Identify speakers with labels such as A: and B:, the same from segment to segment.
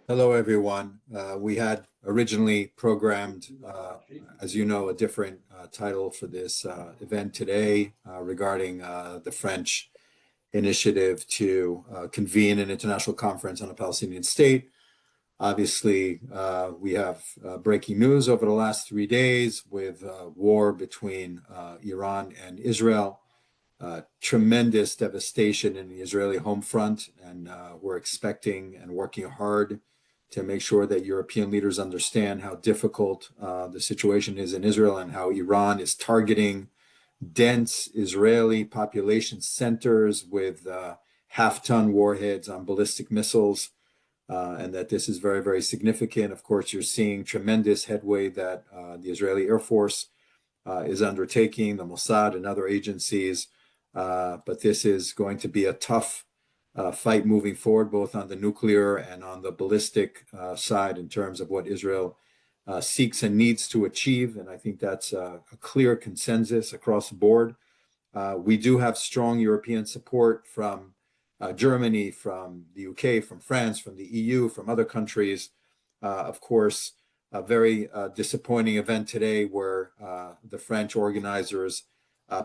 A: Hello, everyone. We had originally programmed, as you know, a different title for this event today regarding the French initiative to convene an international conference on a Palestinian state. Obviously, we have breaking news over the last 3 days with war between Iran and Israel. Tremendous devastation in the Israeli home front, and we're expecting and working hard to make sure that European leaders understand how difficult the situation is in Israel and how Iran is targeting dense Israeli population centers with half-ton warheads on ballistic missiles, and that this is very, very significant. Of course, you're seeing tremendous headway that the Israeli Air Force is undertaking, the Mossad and other agencies, but this is going to be a tough fight moving forward, both on the nuclear and on the ballistic side in terms of what Israel seeks and needs to achieve. And I think that's a clear consensus across the board. We do have strong European support from Germany, from the UK, from France, from the EU, from other countries. Of course, a very disappointing event today where the French organizers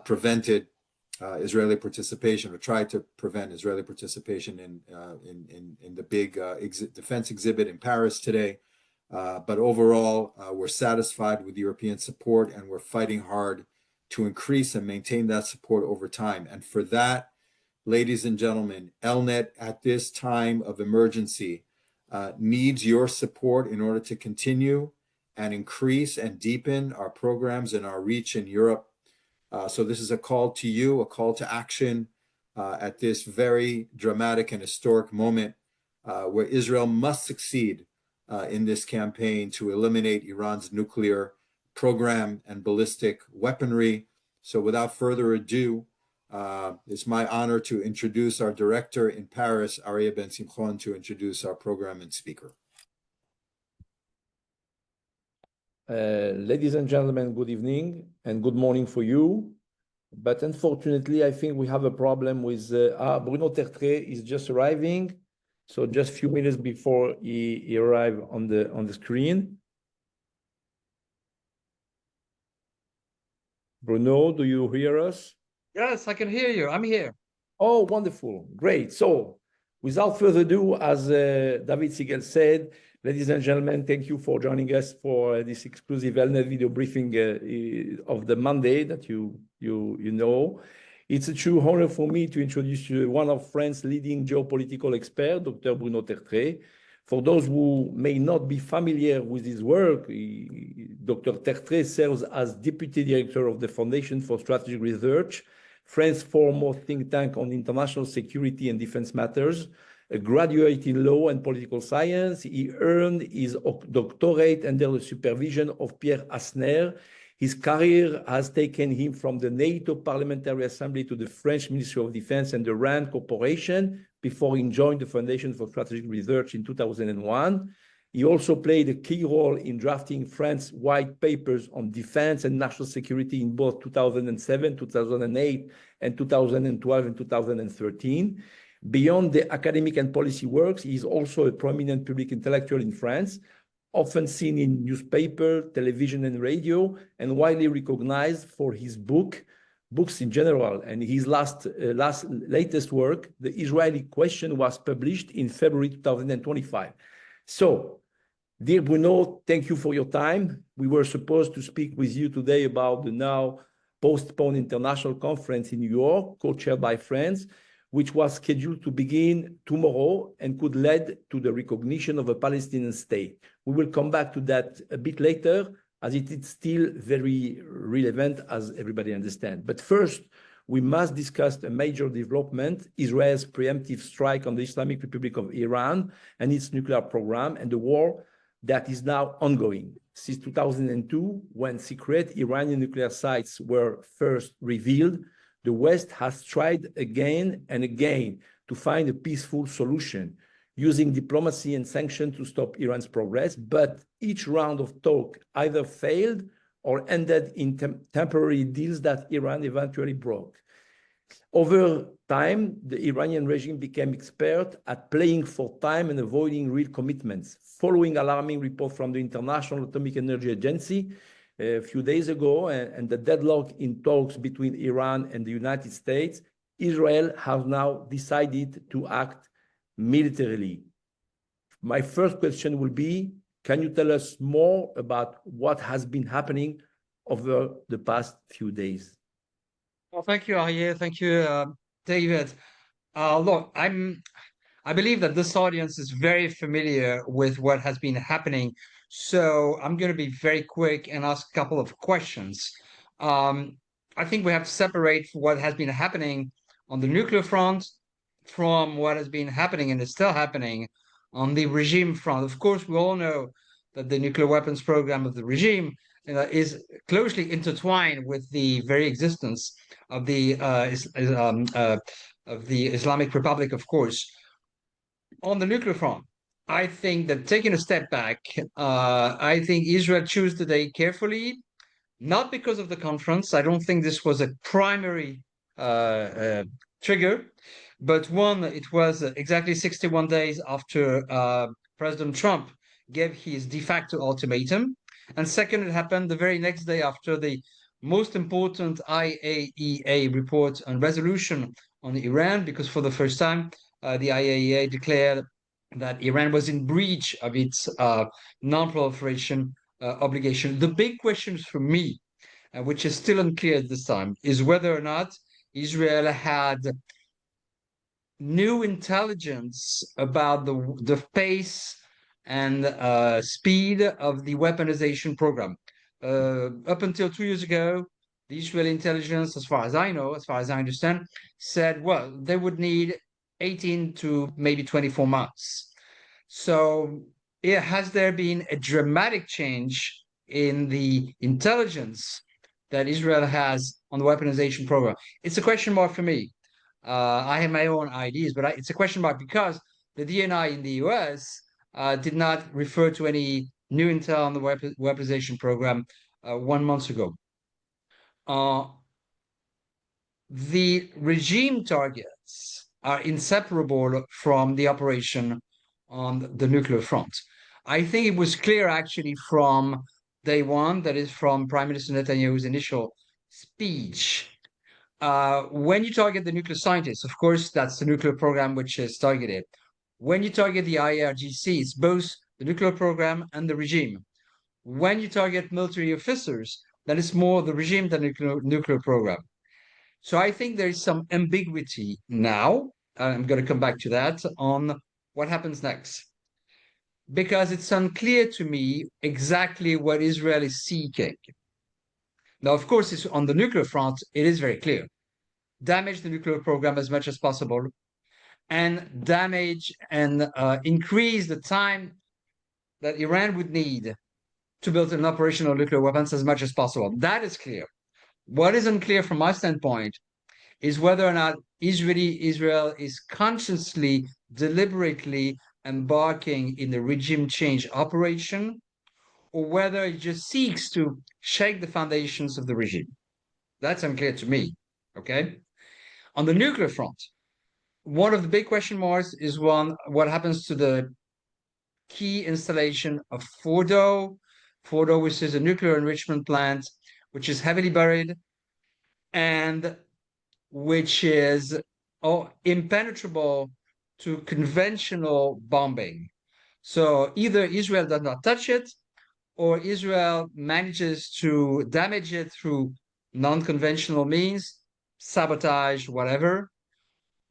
A: prevented Israeli participation, or tried to prevent Israeli participation in the big defense exhibit in Paris today. But overall, we're satisfied with European support, and we're fighting hard to increase and maintain that support over time. And for that, ladies and gentlemen, ELNET at this time of emergency needs your support in order to continue and increase and deepen our programs and our reach in Europe. So this is a call to you, a call to action at this very dramatic and historic moment where Israel must succeed in this campaign to eliminate Iran's nuclear program and ballistic weaponry. So without further ado, it's my honor to introduce our director in Paris, Aryeh Ben Simchon, to introduce our program and speaker.
B: Ladies and gentlemen, good evening and good morning for you. But unfortunately, I think we have a problem with Bruno Tertrais is just arriving. So just a few minutes before he arrives on the screen. Bruno, do you hear us?
C: Yes, I can hear you. I'm here.
B: Oh, wonderful. Great. So without further ado, as David Siegel said, ladies and gentlemen, thank you for joining us for this exclusive ELNET video briefing of the Monday that you know. It's a true honor for me to introduce you one of France's leading geopolitical experts, Dr. Bruno Tertrais. For those who may not be familiar with his work, Dr. Tertrais serves as Deputy Director of the Foundation for Strategic Research, France's foremost think tank on international security and defense matters. A graduate in law and political science, he earned his doctorate under the supervision of Pierre Asner. His career has taken him from the NATO Parliamentary Assembly to the French Ministry of Defense and the RAND Corporation before he joined the Foundation for Strategic Research in 2001. He also played a key role in drafting France's white papers on defense and national security in both 2007, 2008, and 2012 and 2013. Beyond the academic and policy works, he is also a prominent public intellectual in France, often seen in newspaper, television, and radio, and widely recognized for his books in general. And his latest work, The Israeli Question, was published in February 2025. So, dear Bruno, thank you for your time. We were supposed to speak with you today about the now postponed international conference in New York, co-chaired by France, which was scheduled to begin tomorrow and could lead to the recognition of a Palestinian state. We will come back to that a bit later, as it is still very relevant, as everybody understands. But first, we must discuss a major development, Israel's preemptive strike on the Islamic Republic of Iran and its nuclear program, and the war that is now ongoing. Since 2002, when secret Iranian nuclear sites were first revealed, the West has tried again and again to find a peaceful solution, using diplomacy and sanctions to stop Iran's progress, but each round of talk either failed or ended in temporary deals that Iran eventually broke. Over time, the Iranian regime became expert at playing for time and avoiding real commitments. Following alarming report from the International Atomic Energy Agency a few days ago and the deadlock in talks between Iran and the United States, Israel has now decided to act militarily. My first question will be, can you tell us more about what has been happening over the past few days?
C: Well, thank you, Ariel. Thank you, David. Look, I believe that this audience is very familiar with what has been happening. So I'm going to be very quick and ask a couple of questions. I think we have to separate what has been happening on the nuclear front from what has been happening and is still happening on the regime front. Of course, we all know that the nuclear weapons program of the regime is closely intertwined with the very existence of the Islamic Republic, of course. On the nuclear front, I think that taking a step back, I think Israel chose today carefully, not because of the conference. I don't think this was a primary trigger, but one, it was exactly 61 days after President Trump gave his de facto ultimatum. And second, it happened the very next day after the most important IAEA report and resolution on Iran, because for the first time, the IAEA declared that Iran was in breach of its non-proliferation obligation. The big questions for me, which is still unclear at this time, is whether or not Israel had new intelligence about the pace and speed of the weaponization program. Up until 2 years ago, the Israeli intelligence, as far as I know, as far as I understand, said, well, they would need 18 to maybe 24 months. So has there been a dramatic change in the intelligence that Israel has on the weaponization program? It's a question mark for me. I have my own ideas, but it's a question mark because the DNI in the US did not refer to any new intel on the weaponization program 1 month ago. The regime targets are inseparable from the operation on the nuclear front. I think it was clear actually from day one, that is from Prime Minister Netanyahu's initial speech. When you target the nuclear scientists, of course, that's the nuclear program which is targeted. When you target the IRGC, it's both the nuclear program and the regime. When you target military officers, then it's more the regime than the nuclear program. So I think there is some ambiguity now. I'm going to come back to that on what happens next, because it's unclear to me exactly what Israel is seeking. Now, of course, it's on the nuclear front, it is very clear. Damage the nuclear program as much as possible, and damage and increase the time that Iran would need to build an operational nuclear weapons as much as possible. That is clear. What is unclear from my standpoint is whether or not Israel is consciously, deliberately embarking in the regime change operation, or whether it just seeks to shake the foundations of the regime. That's unclear to me, okay? On the nuclear front, one of the big question marks is what happens to the key installation of Fordo, which is a nuclear enrichment plant, which is heavily buried and which is impenetrable to conventional bombing. So either Israel does not touch it, or Israel manages to damage it through non-conventional means, sabotage, whatever,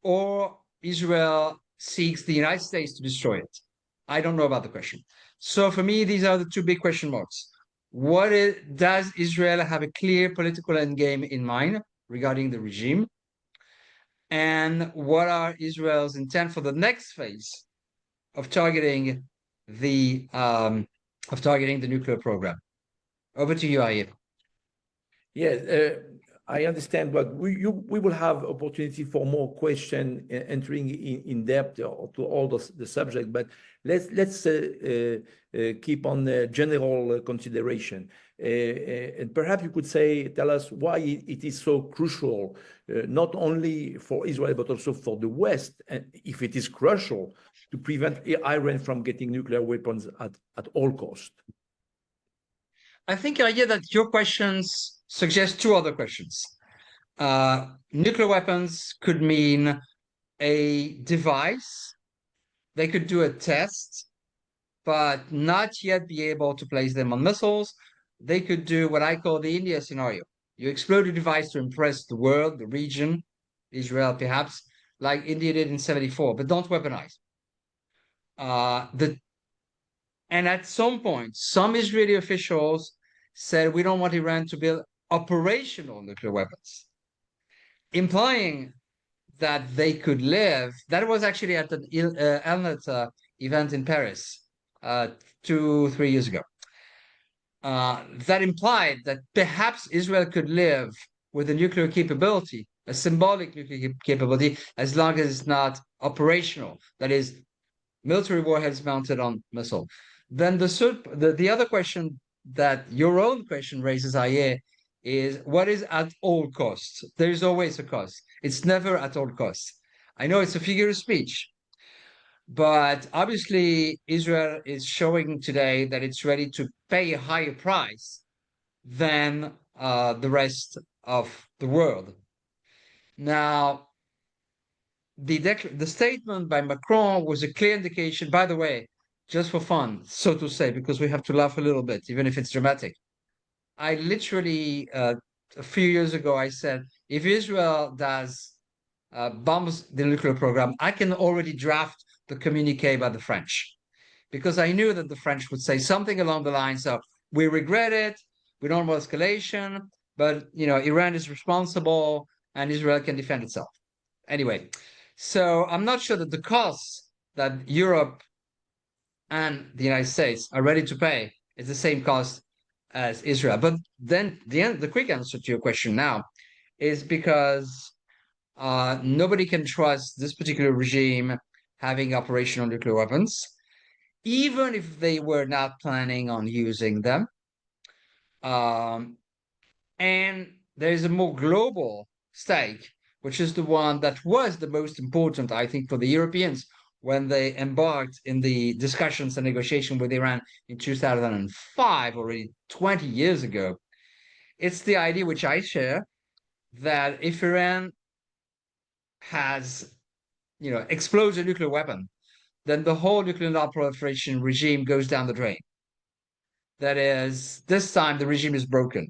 C: or Israel seeks the United States to destroy it. I don't know about the question. So for me, these are the two big question marks. Does Israel have a clear political endgame in mind regarding the regime? And what are Israel's intent for the next phase of targeting the nuclear program? Over to you, Ayib.
B: Yes, I understand, but we will have opportunity for more question entering in depth to all the subject. But let's keep on the general consideration, and perhaps you could tell us why it is so crucial, not only for Israel but also for the West, and if it is crucial to prevent Iran from getting nuclear weapons at all costs.
C: I think, Ariel, that your questions suggest two other questions. Nuclear weapons could mean a device. They could do a test, but not yet be able to place them on missiles. They could do what I call the India scenario. You explode a device to impress the world, the region, Israel perhaps, like India did in 74, but don't weaponize. And at some point, some Israeli officials said, we don't want Iran to build operational nuclear weapons, implying that they could live. That was actually at the ELNET event in Paris 2-3 years ago. That implied that perhaps Israel could live with a nuclear capability, a symbolic nuclear capability, as long as it's not operational. That is, military warheads mounted on missile. Then the other question that your own question raises, Aye, is what is at all costs? There's always a cost. It's never at all costs. I know it's a figure of speech, but obviously Israel is showing today that it's ready to pay a higher price than the rest of the world. Now, the statement by Macron was a clear indication, by the way, just for fun, so to say, because we have to laugh a little bit, even if it's dramatic. I literally, a few years ago, I said, if Israel does bombs the nuclear program, I can already draft the communique by the French, because I knew that the French would say something along the lines of, we regret it, we don't want escalation, but Iran is responsible and Israel can defend itself. Anyway, so I'm not sure that the costs that Europe and the United States are ready to pay is the same cost as Israel. But then the quick answer to your question now is because nobody can trust this particular regime having operational nuclear weapons, even if they were not planning on using them. And there's a more global stake, which is the one that was the most important, I think, for the Europeans when they embarked in the discussions and negotiation with Iran in 2005, already 20 years ago. It's the idea, which I share, that if Iran has, explodes a nuclear weapon, then the whole nuclear non-proliferation regime goes down the drain. That is, this time the regime is broken.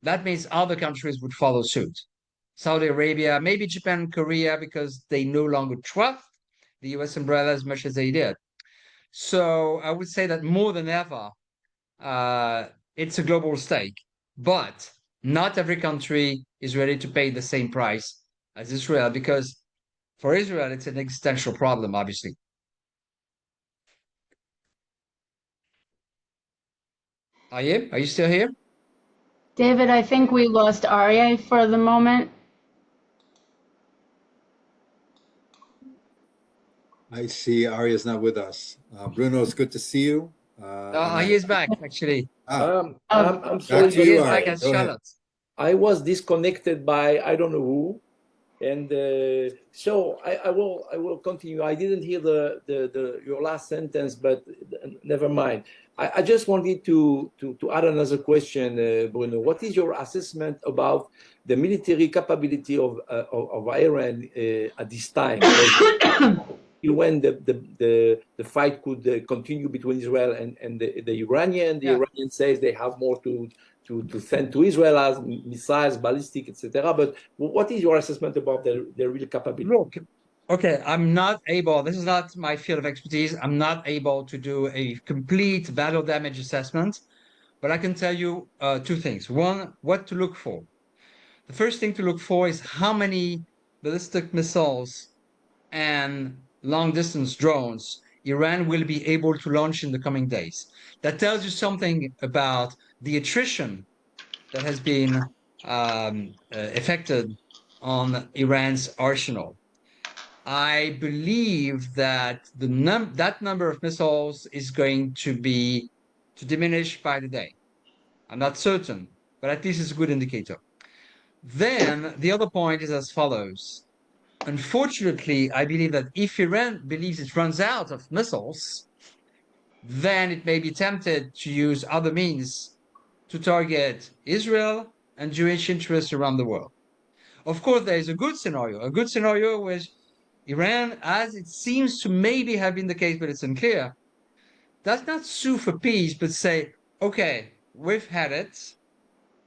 C: That means other countries would follow suit. Saudi Arabia, maybe Japan and Korea, because they no longer trust the US umbrella as much as they did. So I would say that more than ever, it's a global stake. But not every country is ready to pay the same price as Israel, because for Israel, it's an existential problem, obviously. Are you still here?
D: David, I think we lost Arya for the moment.
A: I see Arya's not with us. Bruno, it's good to see you.
C: He is back, actually.
B: I'm
A: back
B: sorry,
A: to you,
C: He is back
A: Arya.
C: as
A: Go ahead.
C: Charlotte.
B: I was disconnected by I don't know who, and so I will continue. I didn't hear your last sentence, but never mind. I just wanted to add another question, Bruno. What is your assessment about the military capability of Iran at this time? When the fight could continue between Israel and the Iranian, the Iranian says they have more to send to Israel as missiles, ballistic, etc. But what is your assessment about their real capability?
C: Look, okay, I'm not able, this is not my field of expertise. I'm not able to do a complete battle damage assessment, but I can tell you two things. One, what to look for. The first thing to look for is how many ballistic missiles and long-distance drones Iran will be able to launch in the coming days. That tells you something about the attrition that has been effected on Iran's arsenal. I believe that that number of missiles is going to diminish by the day. I'm not certain, but at least it's a good indicator. Then the other point is as follows. Unfortunately, I believe that if Iran believes it runs out of missiles, then it may be tempted to use other means to target Israel and Jewish interests around the world. Of course, there is a good scenario where Iran, as it seems to maybe have been the case, but it's unclear, does not sue for peace, but say, okay, we've had it,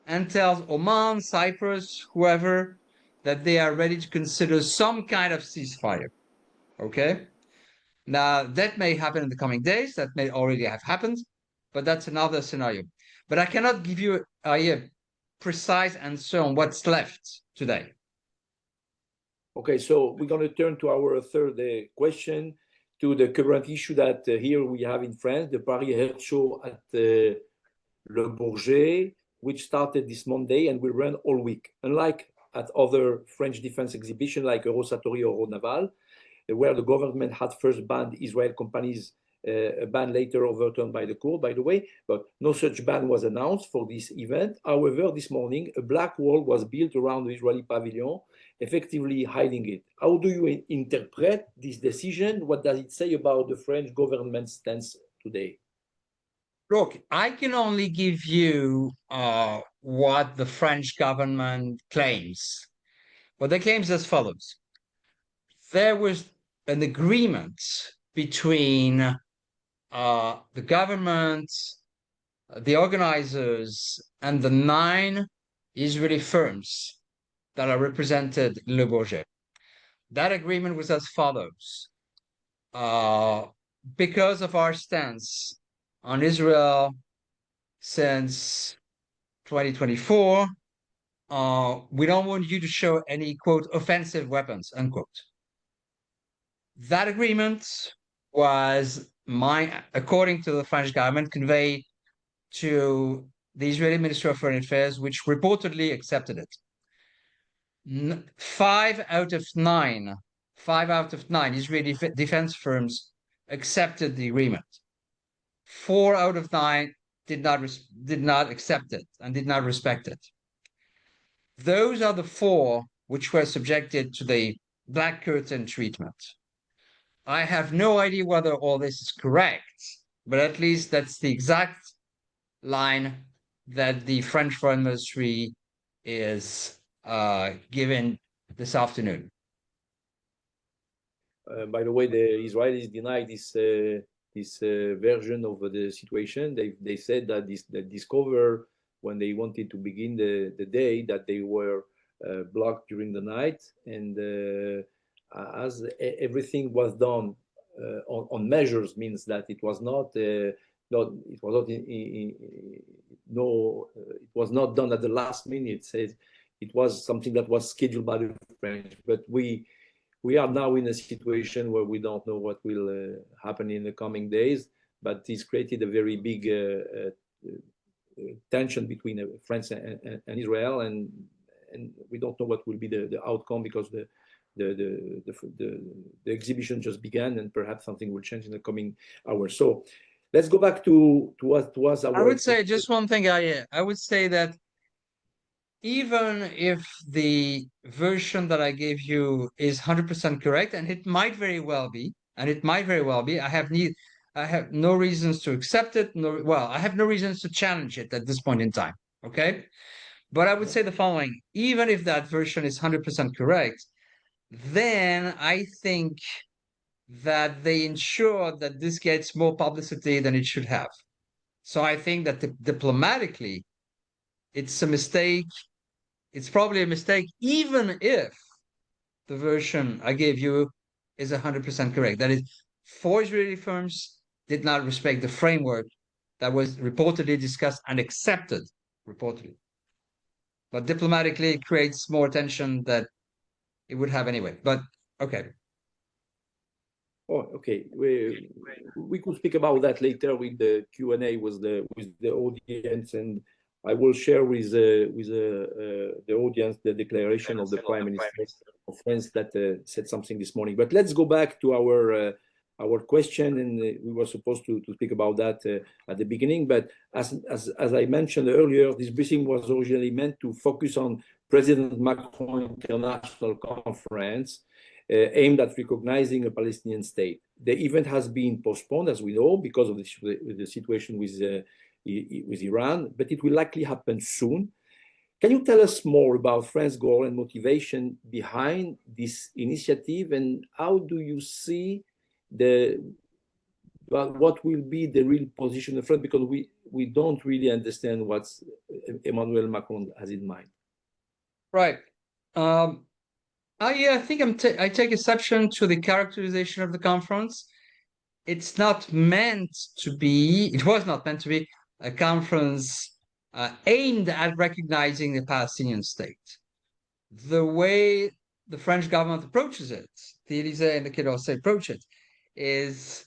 C: and tells Oman, Cyprus, whoever, that they are ready to consider some kind of ceasefire. Okay? Now, that may happen in the coming days. That may already have happened, but that's another scenario. But I cannot give you a precise answer on what's left today.
B: Okay, so we're going to turn to our third question, to the current issue that here we have in France, the Paris Air Show at Le Bourget, which started this Monday and will run all week. Unlike at other French defense exhibitions like Eurosatory or Euronaval, where the government had first banned Israel companies, a ban later overturned by the court, by the way, but no such ban was announced for this event. However, this morning, a black wall was built around the Israeli pavilion, effectively hiding it. How do you interpret this decision? What does it say about the French government stance today?
C: Look, I can only give you what the French government claims. But they claims as follows. There was an agreement between the government, the organizers, and the 9 Israeli firms that are represented in Le Bourget. That agreement was as follows. Because of our stance on Israel since 2024, we don't want you to show any, quote, offensive weapons, unquote. That agreement was, according to the French government, conveyed to the Israeli Ministry of Foreign Affairs, which reportedly accepted it. 5 out of 9 Israeli defense firms accepted the agreement. 4 out of 9 did not accept it and did not respect it. Those are the 4 which were subjected to the black curtain treatment. I have no idea whether all this is correct, but at least that's the exact line that the French Foreign Ministry is given this afternoon.
B: By the way, the Israelis denied this version of the situation. They said that they discovered when they wanted to begin the day that they were blocked during the night, and as everything was done on measures, means that it was not it was not done at the last minute. It says it was something that was scheduled by the French, but we are now in a situation where we don't know what will happen in the coming days, but it's created a very big tension between France and Israel, and we don't know what will be the outcome, because the exhibition just began, and perhaps something will change in the coming hours. So let's go back to us.
C: I would say just one thing. I would say that even if the version that I gave you is 100% correct, and it might very well be, I have no reasons to accept it. I have no reasons to challenge it at this point in time. Okay, but I would say the following: even if that version is 100% correct, then I think that they ensure that this gets more publicity than it should have. So I think that diplomatically, it's a mistake. It's probably a mistake, even if the version I gave you is 100% correct. That is, 4 Israeli firms did not respect the framework that was reportedly discussed and accepted, reportedly. But diplomatically, it creates more tension that it would have anyway. But okay.
B: Oh, okay. We could speak about that later with the Q&A with the audience, and I will share with the audience the declaration of the Prime Minister of France that said something this morning. But let's go back to our question, and we were supposed to speak about that at the beginning. But as I mentioned earlier, this briefing was originally meant to focus on President Macron International Conference aimed at recognizing a Palestinian state. The event has been postponed, as we know, because of the situation with Iran, but it will likely happen soon. Can you tell us more about France's goal and motivation behind this initiative, and how do you see what will be the real position of France? Because we don't really understand what Emmanuel Macron has in mind.
C: Right. I think I take exception to the characterization of the conference. It's not meant to be, it was not meant to be a conference aimed at recognizing the Palestinian state. The way the French government approaches it, the Élysée and the Quai d'Orsay approach it, is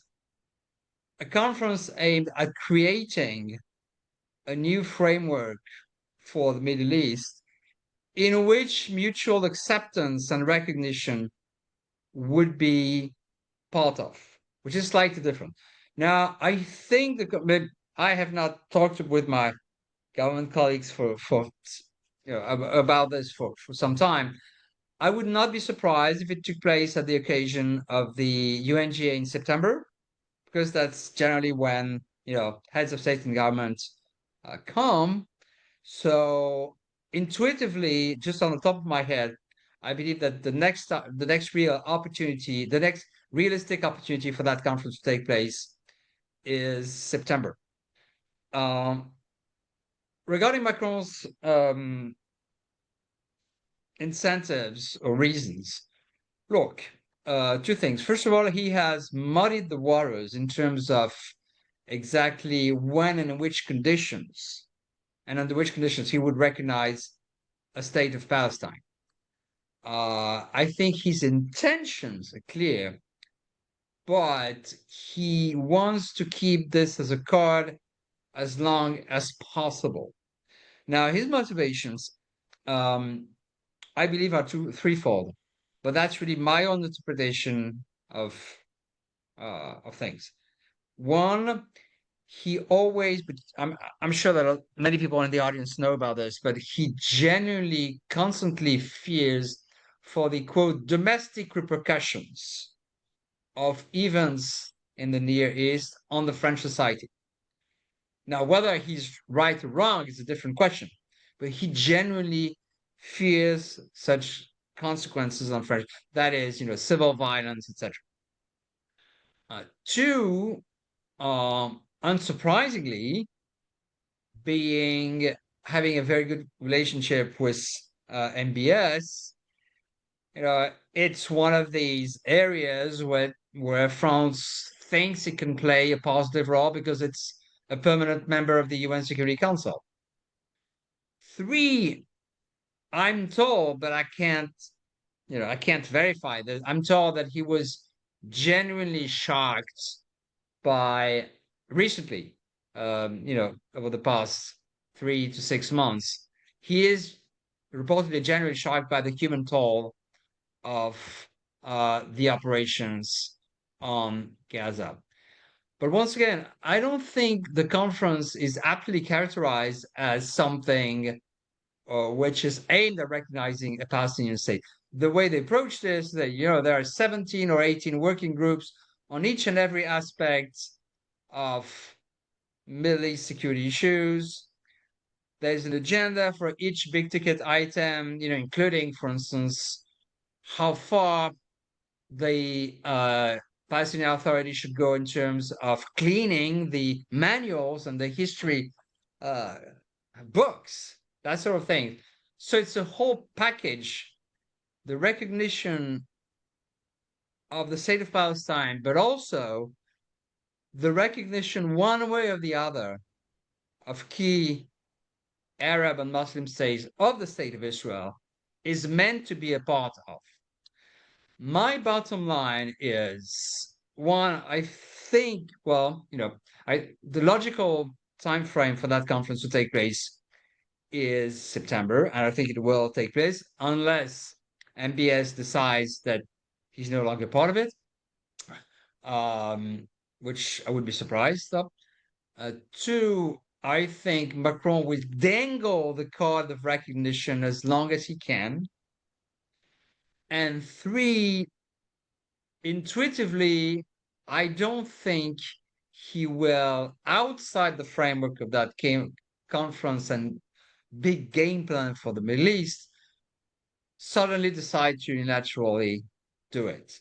C: a conference aimed at creating a new framework for the Middle East in which mutual acceptance and recognition would be part of, which is slightly different. Now, I think I have not talked with my government colleagues about this for some time. I would not be surprised if it took place at the occasion of the UNGA in September, because that's generally when heads of state and government come. So intuitively, just on the top of my head, I believe that the next realistic opportunity for that conference to take place is September. Regarding Macron's incentives or reasons, look, two things. First of all, he has muddied the waters in terms of exactly when and in which conditions, and under which conditions he would recognize a state of Palestine. I think his intentions are clear, but he wants to keep this as a card as long as possible. Now, his motivations, I believe, are threefold, but that's really my own interpretation of things. One, he always, but I'm sure that many people in the audience know about this, but he genuinely, constantly fears for the, quote, domestic repercussions of events in the Near East on the French society. Now, whether he's right or wrong is a different question, but he genuinely fears such consequences on French, that is, civil violence, etc. Two, unsurprisingly, having a very good relationship with MBS, it's one of these areas where France thinks it can play a positive role because it's a permanent member of the UN Security Council. Three, I'm told, but I can't verify this. I'm told that he was genuinely shocked by recently, over the past 3 to 6 months, he is reportedly genuinely shocked by the human toll of the operations on Gaza. But once again, I don't think the conference is aptly characterized as something which is aimed at recognizing a Palestinian state. The way they approach this, that there are 17 or 18 working groups on each and every aspect of Middle East security issues. There's an agenda for each big ticket item, including, for instance, how far the Palestinian Authority should go in terms of cleaning the manuals and the history books, that sort of thing. So it's a whole package, the recognition of the state of Palestine, but also the recognition one way or the other of key Arab and Muslim states of the state of Israel is meant to be a part of. My bottom line is, one, I think, the logical time frame for that conference to take place is September, and I think it will take place unless MBS decides that he's no longer part of it, which I would be surprised of. Two, I think Macron will dangle the card of recognition as long as he can. And three, intuitively, I don't think he will, outside the framework of that conference and big game plan for the Middle East, suddenly decide to unilaterally do it.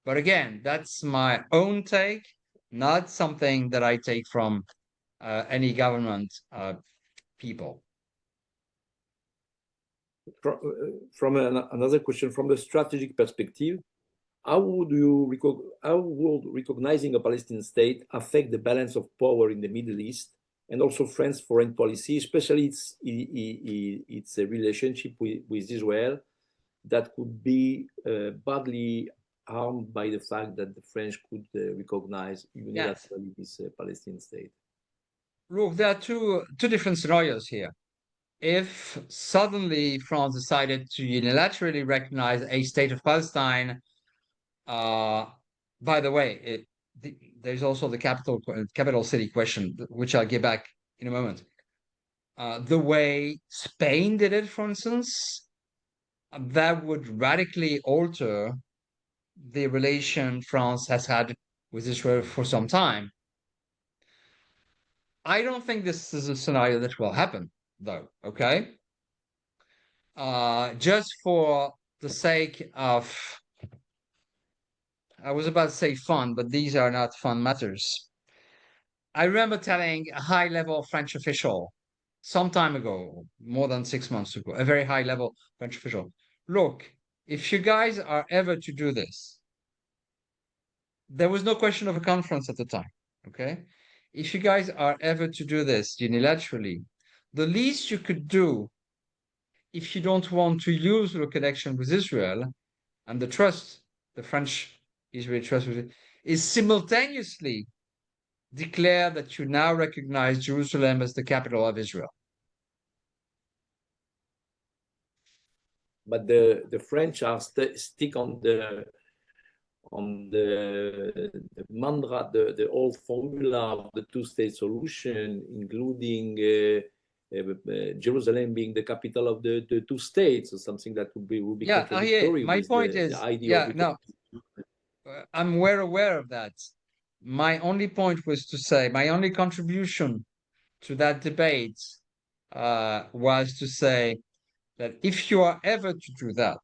C: But again, that's my own take, not something that I take from any government people.
B: From another question, from the strategic perspective, how would recognizing a Palestinian state affect the balance of power in the Middle East and also France's foreign policy, especially its relationship with Israel, that could be badly harmed by the fact that the French could recognize unilaterally this Palestinian state?
C: Look, there are two different scenarios here. If suddenly France decided to unilaterally recognize a state of Palestine, by the way, there's also the capital city question, which I'll get back in a moment. The way Spain did it, for instance, that would radically alter the relation France has had with Israel for some time. I don't think this is a scenario that will happen, though, okay? Just for the sake of, I was about to say fun, but these are not fun matters. I remember telling a high-level French official some time ago, more than 6 months ago, a very high-level French official, look, if you guys are ever to do this, there was no question of a conference at the time, okay? If you guys are ever to do this unilaterally, the least you could do, if you don't want to lose your connection with Israel and the trust, the French-Israeli trust, is simultaneously declare that you now recognize Jerusalem as the capital of Israel.
B: But the French are stick on the mantra, the old formula of the two-state solution, including Jerusalem being the capital of the two states, or something that would be contradictory.
C: My point is, I'm well aware of that. My only point was to say, my only contribution to that debate was to say that if you are ever to do that,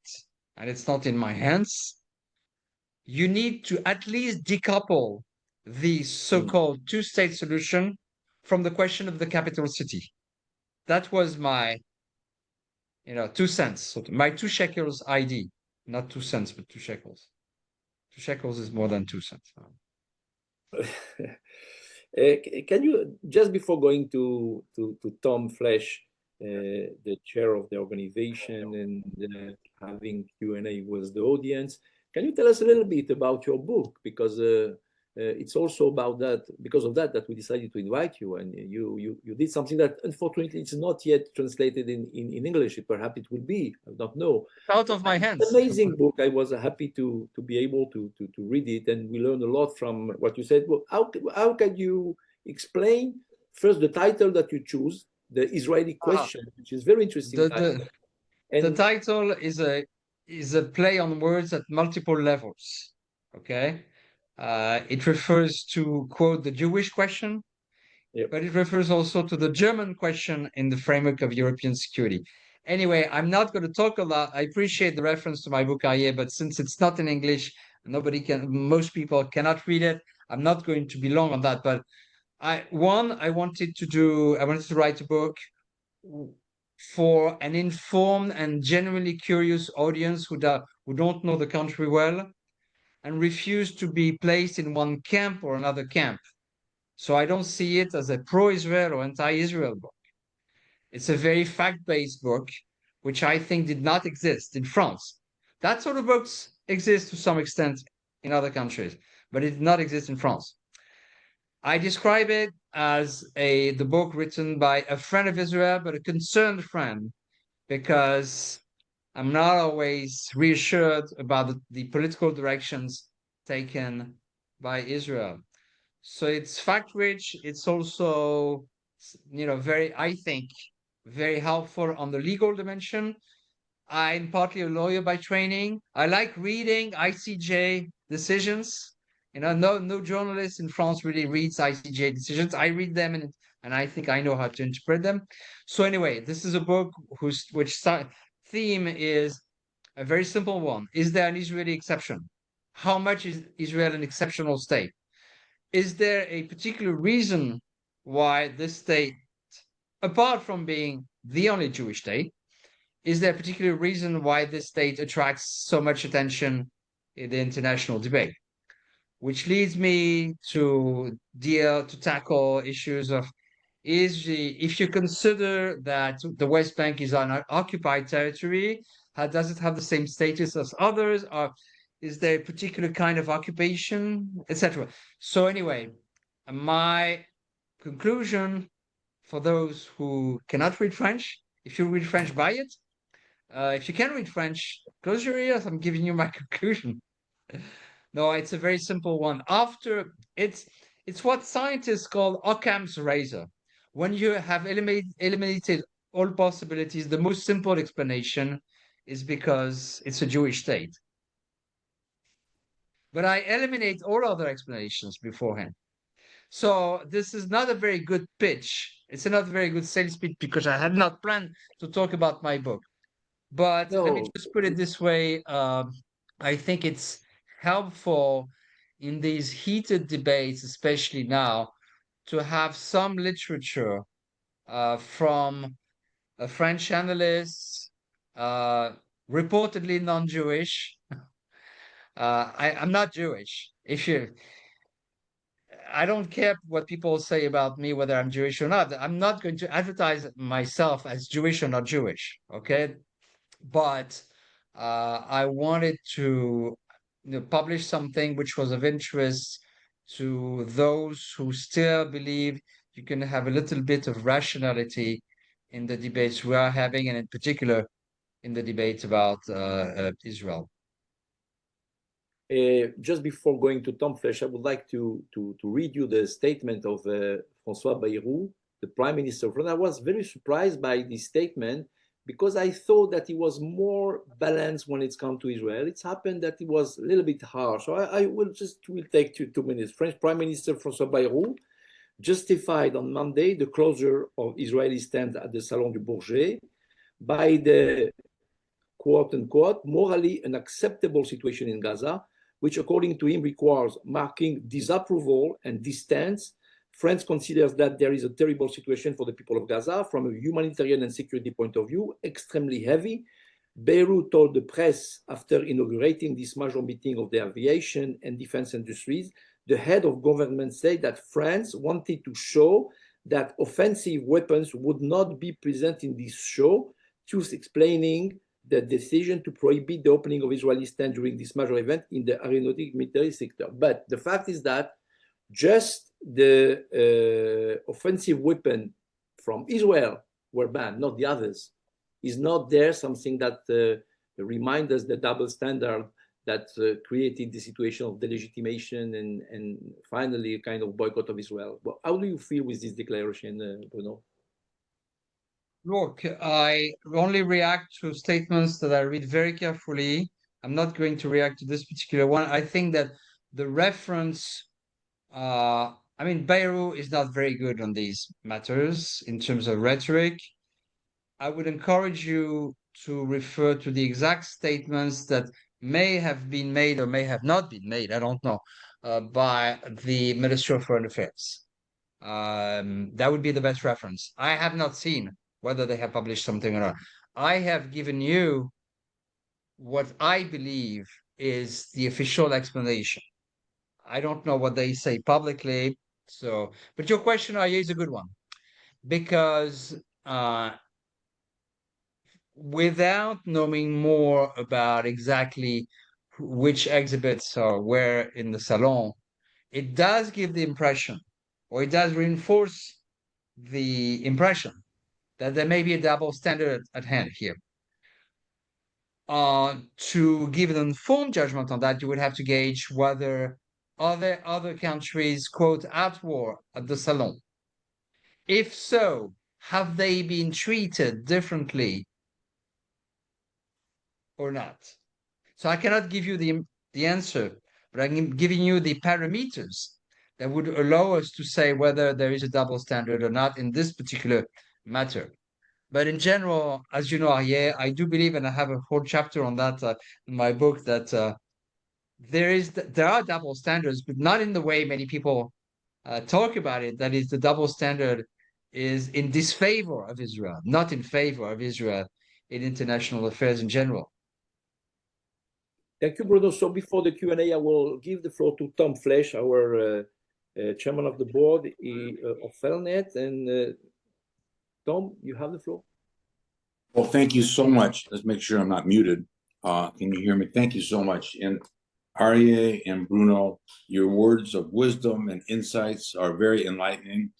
C: and it's not in my hands, you need to at least decouple the so-called two-state solution from the question of the capital city. That was my, 2 cents, my 2 shekels ID, not 2 cents, but 2 shekels. 2 shekels is more than 2 cents.
B: Can you, just before going to Tom Flesch, the chair of the organization, and having Q&A with the audience, can you tell us a little bit about your book? Because it's also about that, because of that we decided to invite you, and you did something that unfortunately it's not yet translated in English. Perhaps it will be, I don't know.
C: Out of my hands.
B: Amazing book. I was happy to be able to read it, and we learned a lot from what you said. Well, how can you explain first the title that you choose, the Israeli question, which is very interesting.
C: The title is a play on words at multiple levels. Okay. It refers to, quote, the Jewish question, but it refers also to the German question in the framework of European security. Anyway, I'm not going to talk a lot. I appreciate the reference to my book, but since it's not in English, most people cannot read it. I'm not going to be long on that, but I wanted to write a book for an informed and genuinely curious audience who don't know the country well, and refuse to be placed in one camp or another camp. So I don't see it as a pro-Israel or anti-Israel book. It's a very fact-based book, which I think did not exist in France. That sort of books exist to some extent in other countries, but it did not exist in France. I describe it as the book written by a friend of Israel, but a concerned friend, because I'm not always reassured about the political directions taken by Israel. So it's fact rich. It's also, very, I think, very helpful on the legal dimension. I'm partly a lawyer by training. I like reading ICJ decisions. No journalist in France really reads ICJ decisions. I read them and I think I know how to interpret them. So anyway, this is a book which theme is a very simple one. Is there an Israeli exception? How much is Israel an exceptional state? Is there a particular reason why this state, apart from being the only Jewish state, is there a particular reason why this state attracts so much attention in the international debate? Which leads me to tackle issues of if you consider that the West Bank is an occupied territory, does it have the same status as others? Or is there a particular kind of occupation, etc.? So anyway, my conclusion for those who cannot read French, if you read French, buy it. If you can read French, close your ears. I'm giving you my conclusion. No, it's a very simple one. It's what scientists call Occam's razor. When you have eliminated all possibilities, the most simple explanation is because it's a Jewish state. But I eliminate all other explanations beforehand. So this is not a very good pitch. It's not a very good sales pitch because I had not planned to talk about my book. But let me just put it this way. I think it's helpful in these heated debates, especially now, to have some literature from a French analyst, reportedly non-Jewish. I'm not Jewish. I don't care what people say about me, whether I'm Jewish or not. I'm not going to advertise myself as Jewish or not Jewish. Okay. But I wanted to publish something which was of interest to those who still believe you can have a little bit of rationality in the debates we are having, and in particular in the debate about Israel.
E: Just before going to Tom Flesch, I would like to read you the statement of François Bayrou, the Prime Minister of France. I was very surprised by this statement because I thought that he was more balanced when it's come to Israel. It's happened that he was a little bit harsh. So I will take 2 minutes. French Prime Minister François Bayrou justified on Monday the closure of Israeli stands at the Salon du Bourget by the quote unquote morally unacceptable situation in Gaza, which according to him requires marking disapproval and distance. France considers that there is a terrible situation for the people of Gaza from a humanitarian and security point of view, extremely heavy. Bayrou told the press after inaugurating this major meeting of the aviation and defense industries, the head of government said that France wanted to show that offensive weapons would not be present in this show, thus explaining the decision to prohibit the opening of Israeli stand during this major event in the aeronautic military sector. But the fact is that just the offensive weapon from Israel were banned, not the others. Is not there something that reminds us the double standard that created the situation of delegitimation and finally a kind of boycott of Israel? Well, how do you feel with this declaration, Bruno?
C: Look, I only react to statements that I read very carefully. I'm not going to react to this particular one. I think that the reference, Bayrou is not very good on these matters in terms of rhetoric. I would encourage you to refer to the exact statements that may have been made or may have not been made, I don't know, by the Ministry of Foreign Affairs. That would be the best reference. I have not seen whether they have published something or not. I have given you what I believe is the official explanation. I don't know what they say publicly. But your question, Aye, is a good one, because without knowing more about exactly which exhibits are where in the salon, it does give the impression or it does reinforce the impression that there may be a double standard at hand here. To give an informed judgment on that, you would have to gauge whether other countries, quote, at war at the Salon. If so, have they been treated differently or not? So I cannot give you the answer, but I'm giving you the parameters that would allow us to say whether there is a double standard or not in this particular matter. But in general, as you know, I do believe, and I have a whole chapter on that in my book, that there are double standards, but not in the way many people talk about it. That is, the double standard is in disfavor of Israel, not in favor of Israel in international affairs in general.
E: Thank you, Bruno. So before the Q&A, I will give the floor to Tom Flesch, our chairman of the board of ELNET. And Tom, you have the floor.
F: Well, thank you so much. Let's make sure I'm not muted. Can you hear me? Thank you so much. And Aryeh and Bruno, your words of wisdom and insights are very enlightening.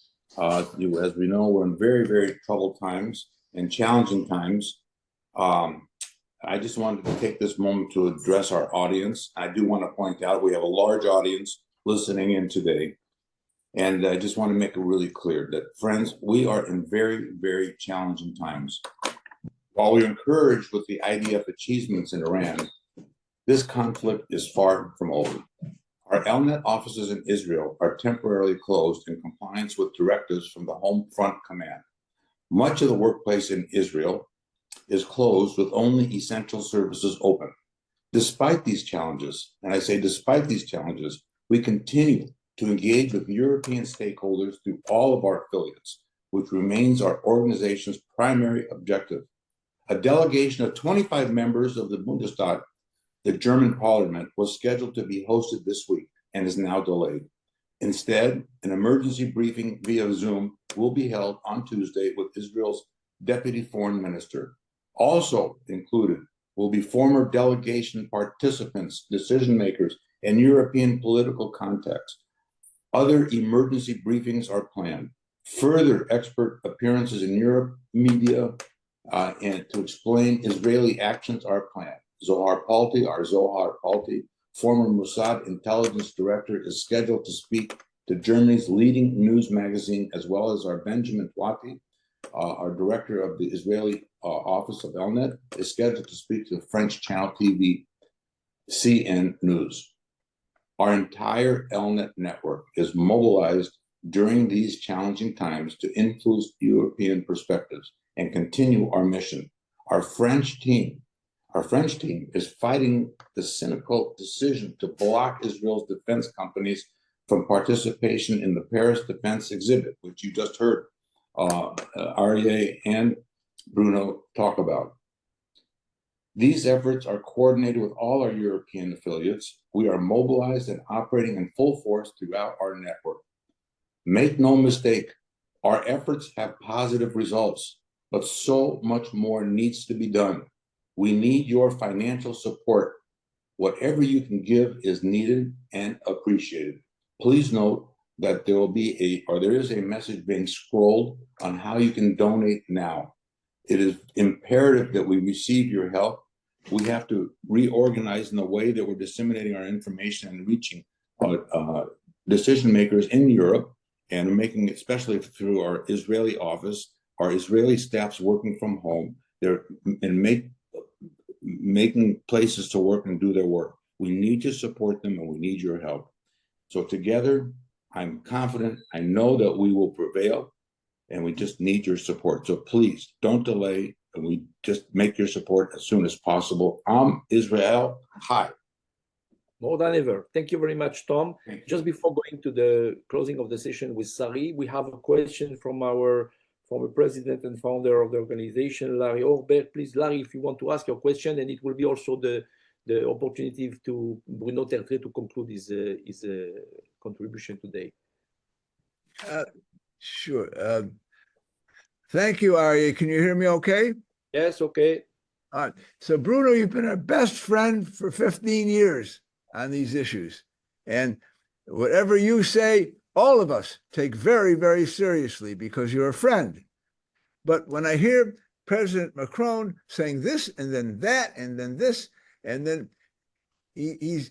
F: As we know, we're in very, very troubled times and challenging times. I just wanted to take this moment to address our audience. I do want to point out we have a large audience listening in today. And I just want to make it really clear that, friends, we are in very, very challenging times. While we're encouraged with the IDF achievements in Iran, this conflict is far from over. Our ELNET offices in Israel are temporarily closed in compliance with directives from the Home Front Command. Much of the workplace in Israel is closed with only essential services open. Despite these challenges, and I say despite these challenges, we continue to engage with European stakeholders through all of our affiliates, which remains our organization's primary objective. A delegation of 25 members of the Bundestag, the German parliament, was scheduled to be hosted this week and is now delayed. Instead, an emergency briefing via Zoom will be held on Tuesday with Israel's deputy foreign minister. Also included will be former delegation participants, decision makers, and European political contacts. Other emergency briefings are planned. Further expert appearances in Europe media and to explain Israeli actions are planned. Zohar Palti, former Mossad intelligence director, is scheduled to speak to Germany's leading news magazine, as well as our Benjamin Twati, our director of the Israeli office of ELNET, is scheduled to speak to the French channel TV CN News. Our entire ELNET network is mobilized during these challenging times to influence European perspectives and continue our mission. Our French team is fighting the cynical decision to block Israel's defense companies from participation in the Paris Defense Exhibit, which you just heard Aryeh and Bruno talk about. These efforts are coordinated with all our European affiliates. We are mobilized and operating in full force throughout our network. Make no mistake, our efforts have positive results, but so much more needs to be done. We need your financial support. Whatever you can give is needed and appreciated. Please note that there is a message being scrolled on how you can donate now. It is imperative that we receive your help. We have to reorganize in the way that we're disseminating our information and reaching decision makers in Europe, and making, especially through our Israeli office, our Israeli staffs working from home. They're making places to work and do their work. We need to support them, and we need your help. So together, I'm confident, I know that we will prevail, and we just need your support. So please don't delay, and we just make your support as soon as possible. Israel, hi.
E: More than ever. Thank you very much, Tom. Just before going to the closing of the session with Sari, we have a question from our former president and founder of the organization, Larry Orberg. Please, Larry, if you want to ask your question, and it will be also the opportunity to Bruno Tertrais to conclude his contribution today.
G: Sure. Thank you, Aryeh. Can you hear me okay?
E: Yes, okay.
G: All right. So, Bruno, you've been our best friend for 15 years on these issues. And whatever you say, all of us take very, very seriously because you're a friend. But when I hear President Macron saying this and then that and then this, and then he's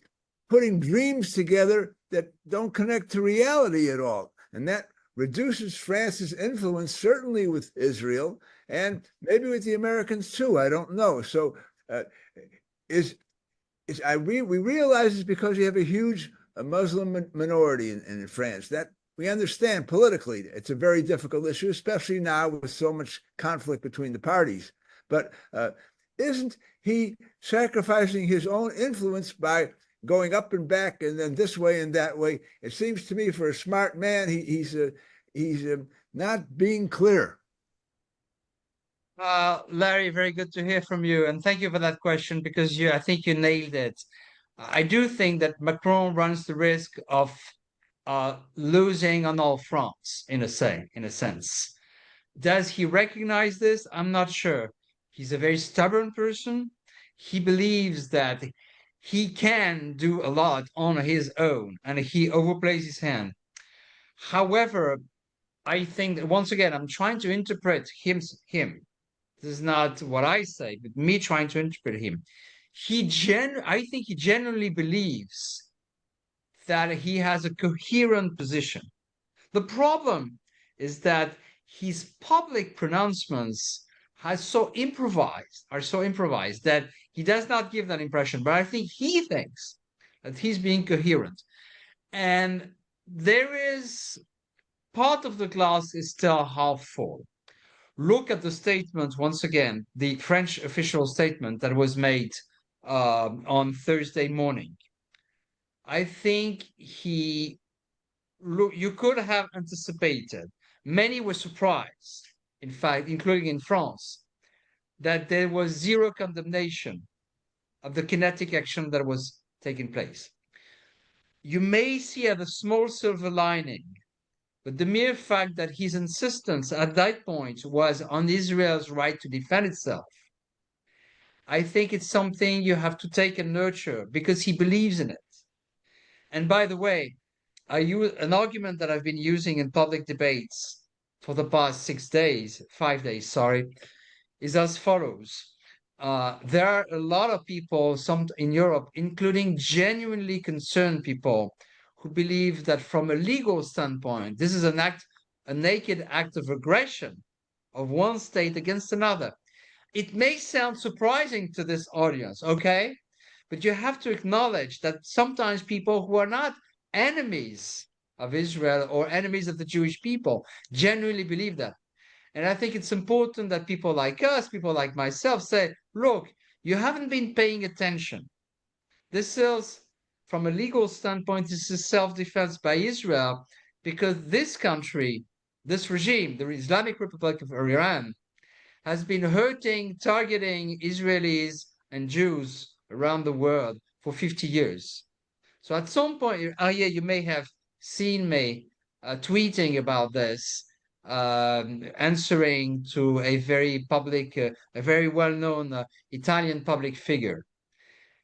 G: putting dreams together that don't connect to reality at all. And that reduces France's influence, certainly with Israel, and maybe with the Americans too. I don't know. So we realize it's because you have a huge Muslim minority in France. That we understand politically. It's a very difficult issue, especially now with so much conflict between the parties. But isn't he sacrificing his own influence by going up and back and then this way and that way? It seems to me, for a smart man, he's not being clear.
C: Larry, very good to hear from you, and thank you for that question, because I think you nailed it. I do think that Macron runs the risk of losing on all fronts, in a sense. Does he recognize this? I'm not sure. He's a very stubborn person. He believes that he can do a lot on his own, and he overplays his hand. However, I think that, once again, I'm trying to interpret him. This is not what I say, but me trying to interpret him. I think he genuinely believes that he has a coherent position. The problem is that his public pronouncements are so improvised that he does not give that impression. But I think he thinks that he's being coherent. And there is part of the glass is still half full. Look at the statement, once again, the French official statement that was made on Thursday morning. I think you could have anticipated. Many were surprised, in fact, including in France, that there was zero condemnation of the kinetic action that was taking place. You may see a small silver lining, but the mere fact that his insistence at that point was on Israel's right to defend itself, I think it's something you have to take and nurture, because he believes in it. And by the way, an argument that I've been using in public debates for the past 5 days, is as follows. There are a lot of people, some in Europe, including genuinely concerned people, who believe that from a legal standpoint, this is a naked act of aggression of one state against another. It may sound surprising to this audience, okay? But you have to acknowledge that sometimes people who are not enemies of Israel or enemies of the Jewish people genuinely believe that. And I think it's important that people like us, people like myself, say, look, you haven't been paying attention. This is, from a legal standpoint, this is self-defense by Israel, because this country, this regime, the Islamic Republic of Iran, has been targeting Israelis and Jews around the world for 50 years. So at some point, you may have seen me tweeting about this, answering to a very public, a very well-known Italian public figure.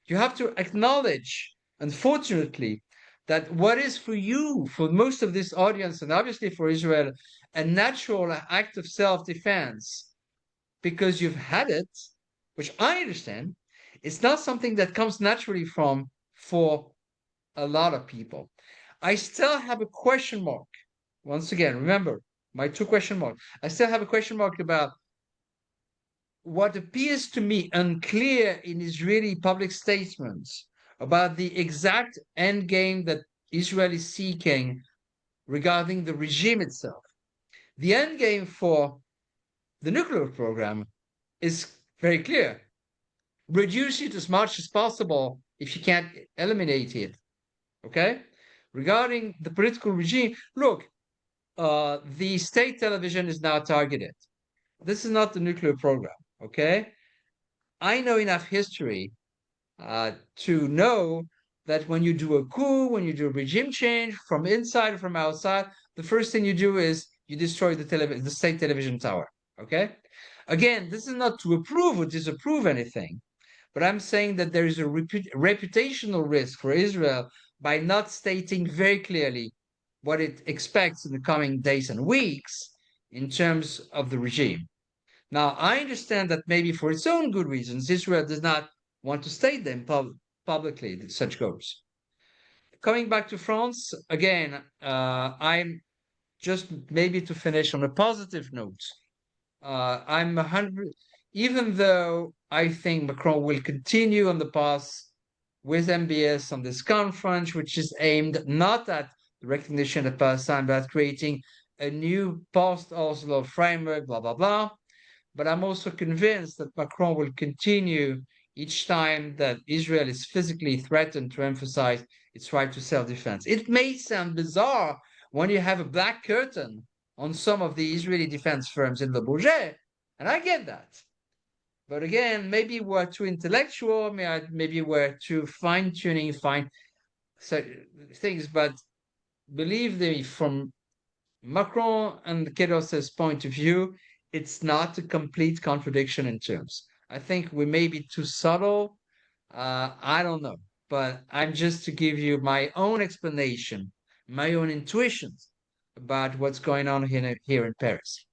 C: You have to acknowledge, unfortunately, that what is for you, for most of this audience, and obviously for Israel, a natural act of self-defense, because you've had it, which I understand, it's not something that comes naturally for a lot of people. I still have a question mark. Once again, remember, my 2 question marks. I still have a question mark about what appears to me unclear in Israeli public statements about the exact end game that Israel is seeking regarding the regime itself. The end game for the nuclear program is very clear. Reduce it as much as possible if you can't eliminate it. Okay? Regarding the political regime, look, the state television is now targeted. This is not the nuclear program. Okay? I know enough history to know that when you do a coup, when you do a regime change from inside or from outside, the first thing you do is you destroy the state television tower. Okay? Again, this is not to approve or disapprove anything, but I'm saying that there is a reputational risk for Israel by not stating very clearly what it expects in the coming days and weeks in terms of the regime. Now, I understand that maybe for its own good reasons, Israel does not want to state them publicly, that such goes. Coming back to France, again, I'm just maybe to finish on a positive note. I'm 100, even though I think Macron will continue on the path with MBS on this conference, which is aimed not at the recognition of Palestine, but at creating a new post-Oslo framework, blah, blah, blah. But I'm also convinced that Macron will continue each time that Israel is physically threatened to emphasize its right to self-defense. It may sound bizarre when you have a black curtain on some of the Israeli defense firms in the budget, and I get that. But again, maybe we're too intellectual, maybe we're too fine-tuning things, but believe me, from Macron and Kedos's point of view, it's not a complete contradiction in terms. I think we may be too subtle. I don't know, but I'm just to give you my own explanation, my own intuitions about what's going on here in Paris.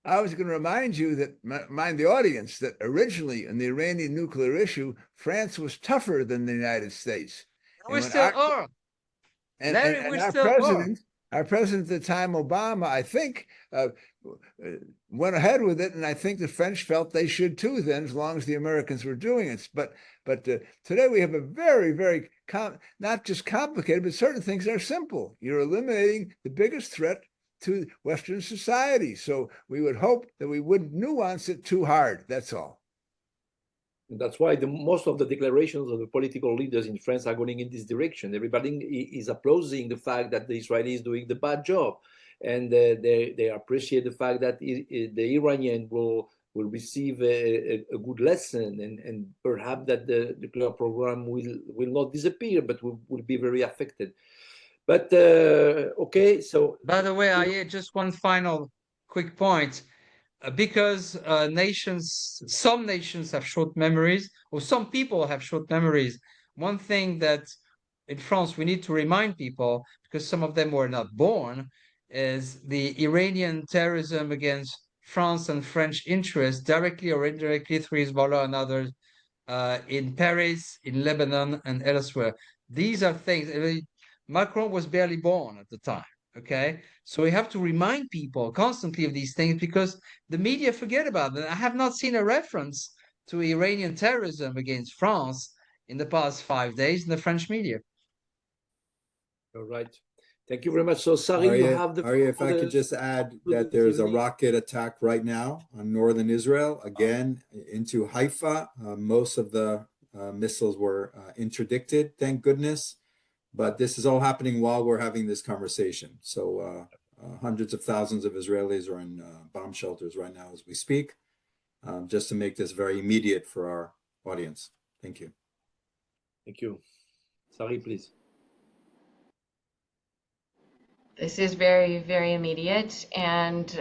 G: I was going to remind you that, mind the audience, that originally in the Iranian nuclear issue, France was tougher than the United States.
C: We still are.
G: And our president at the time, Obama, I think, went ahead with it, and I think the French felt they should too then, as long as the Americans were doing it. But today we have a very, very, not just complicated, but certain things are simple. You're eliminating the biggest threat to Western society. So we would hope that we wouldn't nuance it too hard. That's all.
E: That's why most of the declarations of the political leaders in France are going in this direction. Everybody is applauding the fact that the Israelis is doing the bad job, and they appreciate the fact that the Iranian will receive a good lesson, and perhaps that the nuclear program will not disappear, but will be very affected. But okay, so
C: by the way, just one final quick point. Because some nations have short memories, or some people have short memories. One thing that in France we need to remind people, because some of them were not born, is the Iranian terrorism against France and French interests, directly or indirectly through Hezbollah and others, in Paris, in Lebanon, and elsewhere. These are things. Macron was barely born at the time. Okay, so we have to remind people constantly of these things because the media forget about them. I have not seen a reference to Iranian terrorism against France in the past 5 days in the French media.
E: All right. Thank you very much. So, Sari, you have the...
A: Arya, if I could just add that there's a rocket attack right now on northern Israel, again, into Haifa. Most of the missiles were interdicted, thank goodness. But this is all happening while we're having this conversation. So hundreds of thousands of Israelis are in bomb shelters right now as we speak, just to make this very immediate for our audience. Thank you.
E: Thank you. Sari, please.
D: This is very, very immediate. And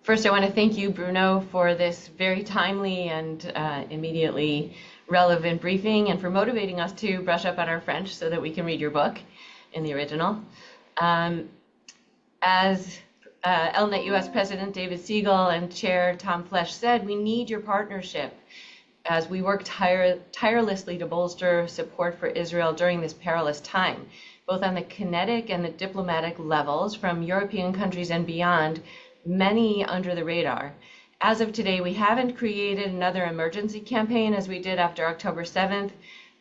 D: first, I want to thank you, Bruno, for this very timely and immediately relevant briefing, and for motivating us to brush up on our French so that we can read your book in the original. As ELNET US President David Siegel and Chair Tom Flesch said, we need your partnership as we work tirelessly to bolster support for Israel during this perilous time, both on the kinetic and the diplomatic levels from European countries and beyond, many under the radar. As of today, we haven't created another emergency campaign as we did after October 7th,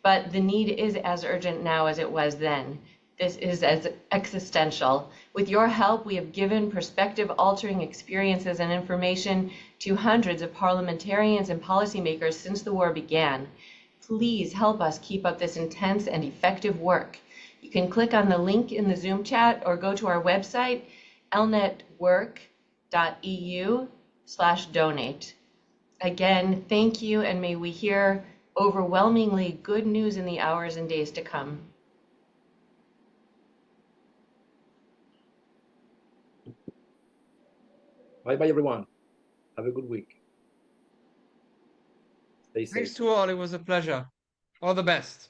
D: but the need is as urgent now as it was then. This is as existential. With your help, we have given perspective-altering experiences and information to hundreds of parliamentarians and policymakers since the war began. Please help us keep up this intense and effective work. You can click on the link in the Zoom chat or go to our website, elnetwork.eu/donate. Again, thank you, and may we hear overwhelmingly good news in the hours and days to come.
E: Bye-bye, everyone. Have a good week. Stay safe.
C: Thanks to all. It was a pleasure. All the best.